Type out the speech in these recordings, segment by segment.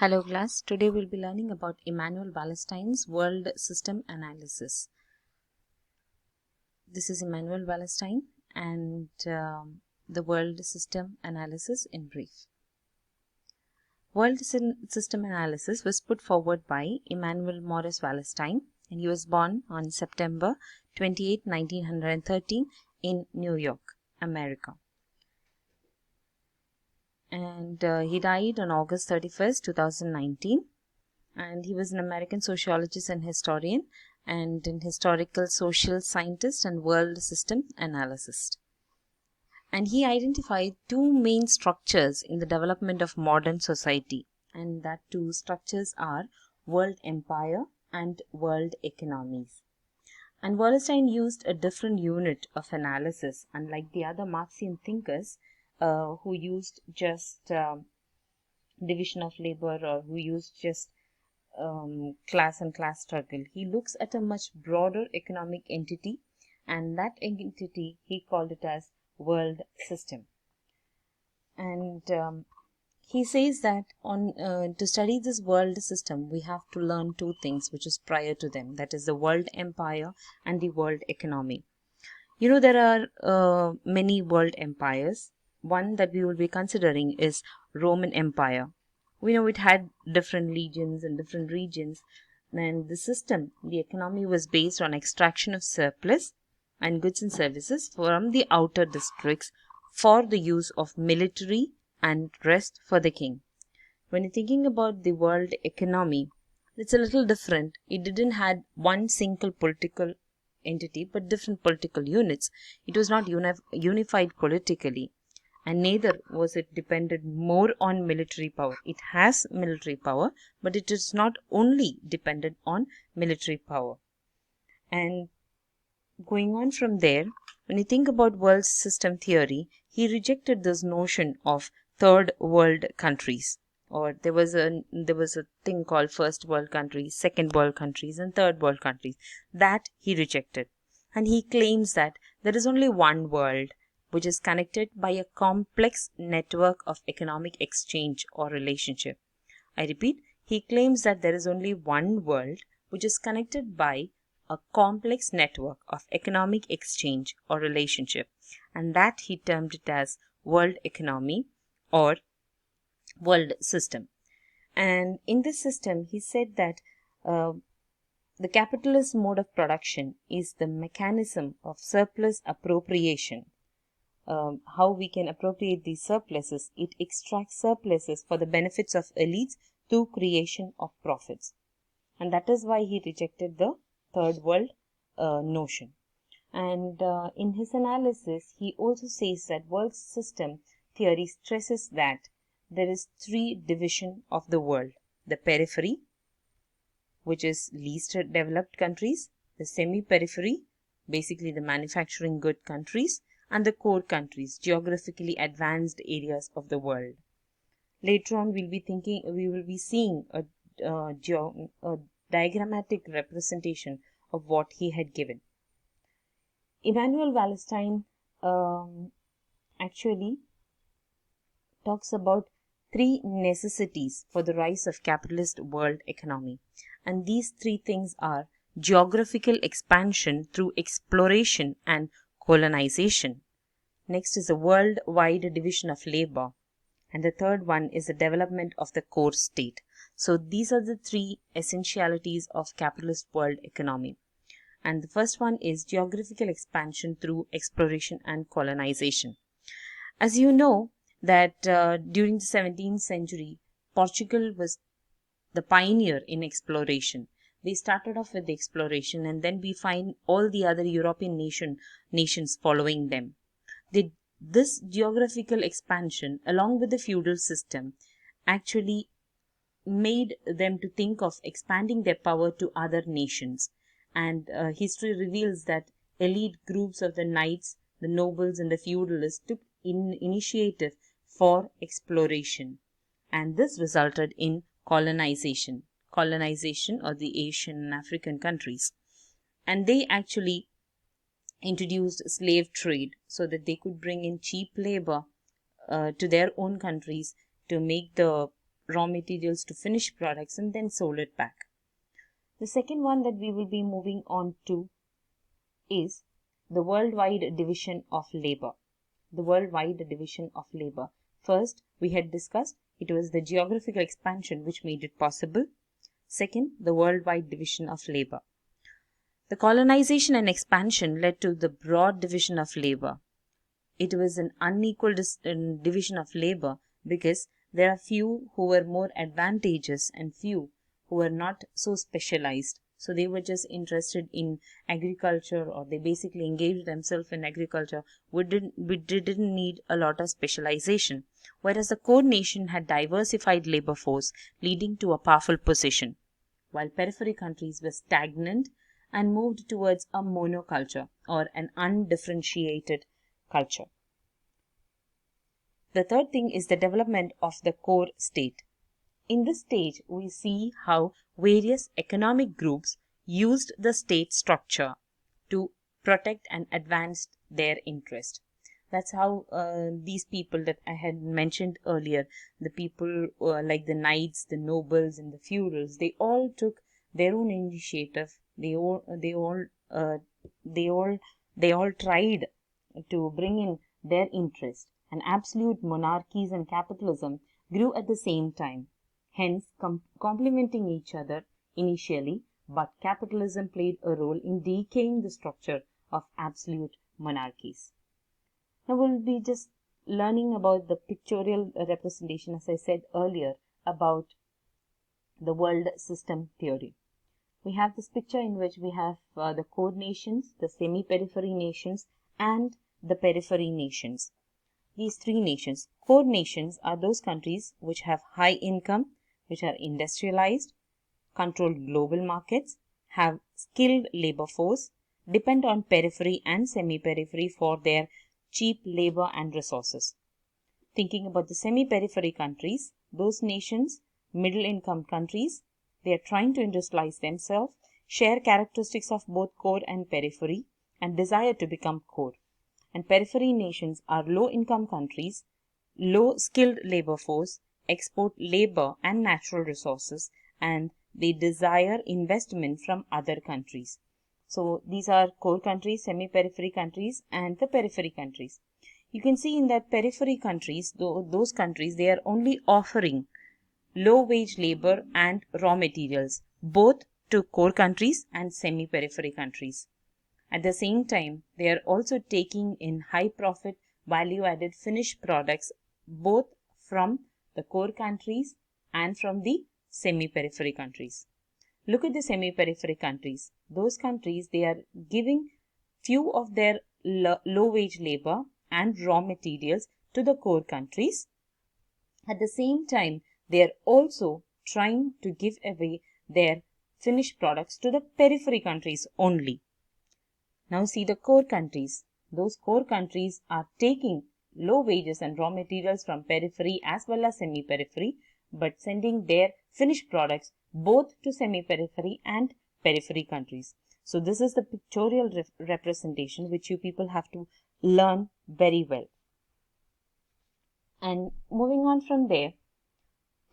Hello class, today we'll be learning about Immauel Wallerstein's world system analysis. This is Immauel Wallerstein and the world system analysis in brief. World system analysis was put forward by Immauel Morris Wallerstein, and he was born on September 28, 1913 in New York, America. And he died on August 31st, 2019. And he was an American sociologist and historian, and an historical social scientist and world system analyst. And he identified two main structures in the development of modern society, and that two structures are world empire and world economies. And Wallerstein used a different unit of analysis, unlike the other Marxian thinkers who used just division of labor, or who used just class and class struggle. He looks at a much broader economic entity, and that entity he called it as world system. And he says that to study this world system, we have to learn two things which is prior to them, that is the world empire and the world economy. You know, there are many world empires. One that we will be considering is Roman Empire. We know it had different legions and different regions, and the system, the economy, was based on extraction of surplus and goods and services from the outer districts for the use of military and rest for the king. When you're thinking about the world economy, it's a little different. It didn't have one single political entity but different political units. It was not unified politically, and neither was it dependent more on military power. It has military power, but it is not only dependent on military power. And going on from there, when you think about world system theory, he rejected this notion of third world countries, or there was a thing called first world countries, second world countries, and third world countries. That he rejected, and he claims that there is only one world, which is connected by a complex network of economic exchange or relationship. I repeat, he claims that there is only one world which is connected by a complex network of economic exchange or relationship, and that he termed it as world economy or world system. And in this system, he said that the capitalist mode of production is the mechanism of surplus appropriation. How we can appropriate these surpluses. It extracts surpluses for the benefits of elites through creation of profits. And that is why he rejected the third world notion. And in his analysis, he also says that world system theory stresses that there is three division of the world: the periphery, which is least developed countries; the semi-periphery, basically the manufacturing good countries; and the core countries, geographically advanced areas of the world. Later on, we will be seeing a diagrammatic representation of what he had given. Immauel Wallerstein actually talks about three necessities for the rise of capitalist world economy, and these three things are geographical expansion through exploration and colonization. Next is a worldwide division of labor, and the third one is the development of the core state. So these are the three essentialities of capitalist world economy. And the first one is geographical expansion through exploration and colonization. As you know that during the 17th century, Portugal was the pioneer in exploration. They started off with the exploration, and then we find all the other European nations following them. This geographical expansion, along with the feudal system, actually made them to think of expanding their power to other nations. And history reveals that elite groups of the knights, the nobles, and the feudalists took initiative for exploration, and this resulted in colonization of the Asian and African countries. And they actually introduced slave trade so that they could bring in cheap labor to their own countries to make the raw materials to finished products and then sold it back. The second one that we will be moving on to is the worldwide division of labor. The worldwide division of labor. First, we had discussed it was the geographical expansion which made it possible. Second, the worldwide division of labor. The colonization and expansion led to the broad division of labor. It was an unequal division of labor because there are few who were more advantageous and few who were not so specialized. So they were just interested in agriculture, or they basically engaged themselves in agriculture. We didn't need a lot of specialization. Whereas the core nation had diversified labor force, leading to a powerful position, while periphery countries were stagnant and moved towards a monoculture or an undifferentiated culture. The third thing is the development of the core state. In this stage, we see how various economic groups used the state structure to protect and advance their interest. That's how these people that I had mentioned earlier, the people like the knights, the nobles, and the feudals, they all took their own initiative. They all tried to bring in their interest, and absolute monarchies and capitalism grew at the same time, hence complementing each other initially, but capitalism played a role in decaying the structure of absolute monarchies. Now we'll be just learning about the pictorial representation, as I said earlier, about the world system theory. We have this picture in which we have the core nations, the semi-periphery nations, and the periphery nations. These three nations. Core nations are those countries which have high income, which are industrialized, control global markets, have skilled labor force, depend on periphery and semi-periphery for their cheap labor and resources. Thinking about the semi-periphery countries, those nations, middle income countries, they are trying to industrialize themselves, share characteristics of both core and periphery, and desire to become core. And periphery nations are low income countries, low skilled labor force, export labor and natural resources, and they desire investment from other countries. So these are core countries, semi-periphery countries, and the periphery countries. You can see in that periphery countries, those countries, they are only offering low wage labor and raw materials, both to core countries and semi-periphery countries. At the same time, they are also taking in high profit, value added finished products, both from the core countries and from the semi-periphery countries. Look at the semi-periphery countries. Those countries, they are giving few of their low wage labor and raw materials to the core countries. At the same time, they are also trying to give away their finished products to the periphery countries only. Now see the core countries. Those core countries are taking low wages and raw materials from periphery as well as semi-periphery, but sending their finished products both to semi-periphery and periphery countries. So this is the pictorial representation which you people have to learn very well. And moving on from there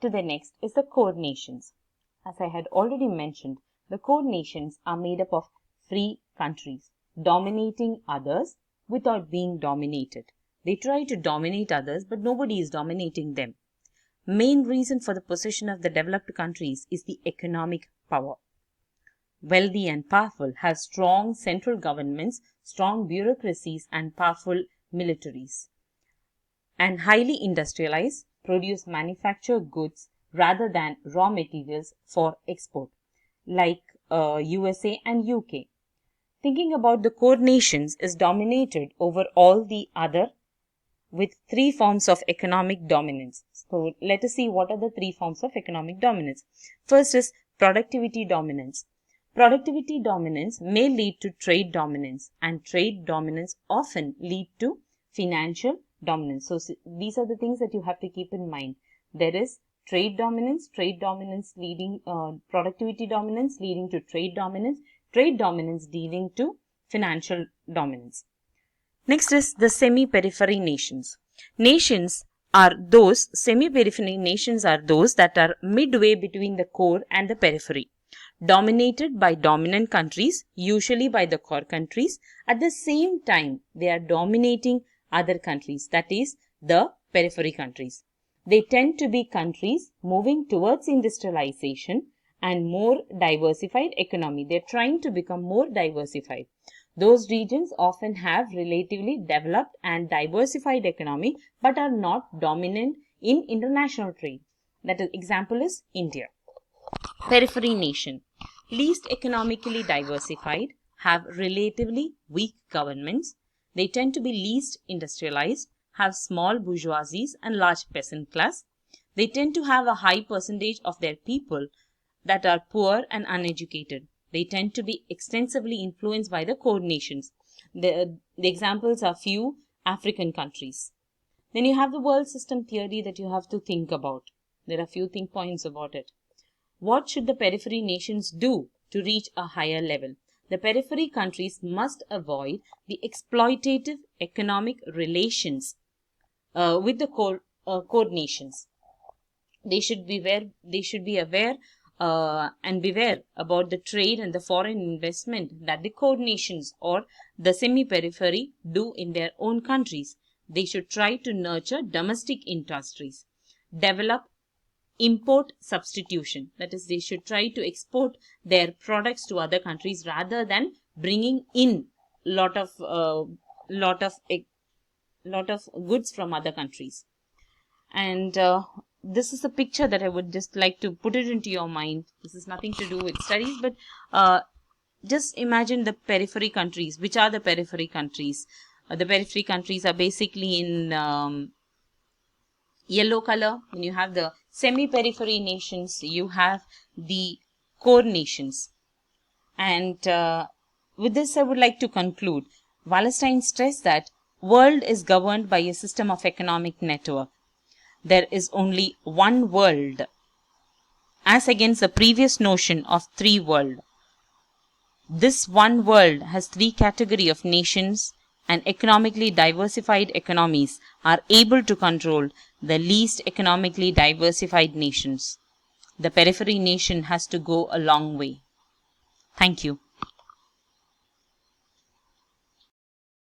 to the next is the core nations. As I had already mentioned, the core nations are made up of free countries, dominating others without being dominated. They try to dominate others, but nobody is dominating them. Main reason for the position of the developed countries is the economic power. Wealthy and powerful have strong central governments, strong bureaucracies, and powerful militaries. And highly industrialized, produce manufactured goods rather than raw materials for export, like USA and UK. Thinking about the core nations is dominated over all the other with three forms of economic dominance. So let us see what are the three forms of economic dominance. First is productivity dominance. Productivity dominance may lead to trade dominance, and trade dominance often lead to financial dominance. So these are the things that you have to keep in mind. There is trade dominance leading, productivity dominance leading to trade dominance leading to financial dominance. Next is the semi-periphery nations. Nations are those semi-periphery nations are those that are midway between the core and the periphery, dominated by dominant countries, usually by the core countries. At the same time, they are dominating other countries, that is, the periphery countries. They tend to be countries moving towards industrialization and more diversified economy. They're trying to become more diversified. Those regions often have relatively developed and diversified economy but are not dominant in international trade. That example is India. Periphery nation, least economically diversified, have relatively weak governments. They tend to be least industrialized, have small bourgeoisies and large peasant class. They tend to have a high percentage of their people that are poor and uneducated. They tend to be extensively influenced by the core nations. The examples are few African countries. Then you have the world system theory that you have to think about. There are few think points about it. What should the periphery nations do to reach a higher level? The periphery countries must avoid the exploitative economic relations with the core nations. They should be aware and beware about the trade and the foreign investment that the core nations or the semi-periphery do in their own countries. They should try to nurture domestic industries, develop import substitution. That is, they should try to export their products to other countries rather than bringing in lot of goods from other countries. And this is a picture that I would just like to put it into your mind. This is nothing to do with studies, but just imagine the periphery countries. Which are the periphery countries? The periphery countries are basically in yellow color. When you have the semi-periphery nations, you have the core nations. And with this, I would like to conclude. Wallerstein stressed that world is governed by a system of economic network. There is only one world, as against the previous notion of three world. This one world has three categories of nations, and economically diversified economies are able to control the least economically diversified nations. The periphery nation has to go a long way. Thank you.